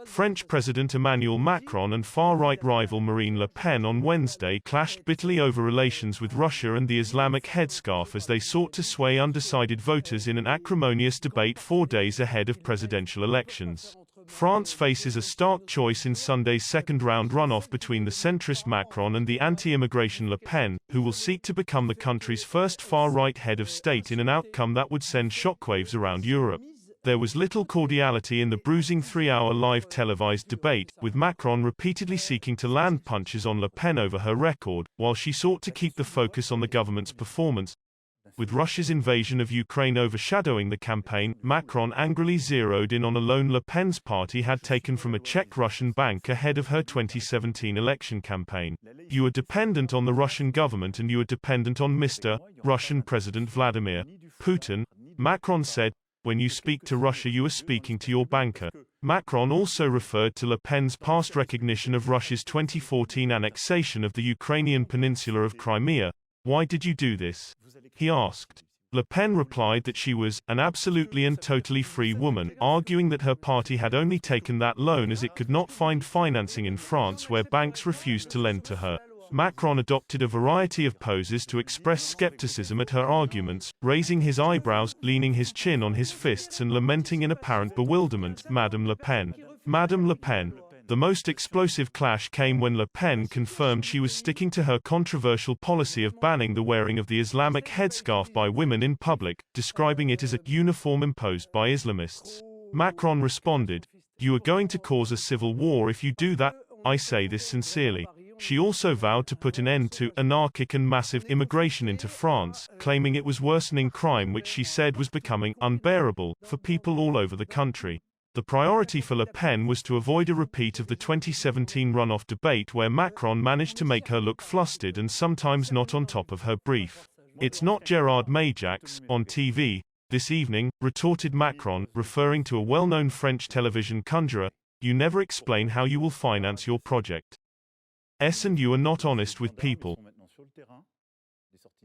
French President Emmanuel Macron and far-right rival Marine Le Pen on Wednesday clashed bitterly over relations with Russia and the Islamic headscarf as they sought to sway undecided voters in an acrimonious debate 4 days ahead of presidential elections. France faces a stark choice in Sunday's second-round runoff between the centrist Macron and the anti-immigration Le Pen, who will seek to become the country's first far-right head of state in an outcome that would send shockwaves around Europe. There was little cordiality in the bruising 3-hour live televised debate, with Macron repeatedly seeking to land punches on Le Pen over her record, while she sought to keep the focus on the government's performance. With Russia's invasion of Ukraine overshadowing the campaign, Macron angrily zeroed in on a loan Le Pen's party had taken from a Czech-Russian bank ahead of her 2017 election campaign. "You are dependent on the Russian government and you are dependent on Mr. Russian President Vladimir Putin," Macron said. "When you speak to Russia you are speaking to your banker." Macron also referred to Le Pen's past recognition of Russia's 2014 annexation of the Ukrainian peninsula of Crimea. "Why did you do this?" he asked. Le Pen replied that she was an absolutely and totally free woman, arguing that her party had only taken that loan as it could not find financing in France where banks refused to lend to her. Macron adopted a variety of poses to express skepticism at her arguments, raising his eyebrows, leaning his chin on his fists and lamenting in apparent bewilderment, "Madame Le Pen. Madame Le Pen." The most explosive clash came when Le Pen confirmed she was sticking to her controversial policy of banning the wearing of the Islamic headscarf by women in public, describing it as a uniform imposed by Islamists. Macron responded, "You are going to cause a civil war if you do that. I say this sincerely." She also vowed to put an end to anarchic and massive immigration into France, claiming it was worsening crime which she said was becoming unbearable for people all over the country. The priority for Le Pen was to avoid a repeat of the 2017 runoff debate where Macron managed to make her look flustered and sometimes not on top of her brief. "It's not Gerard Majax on TV this evening," retorted Macron, referring to a well-known French television conjurer. "You never explain how you will finance your project. And you are not honest with people."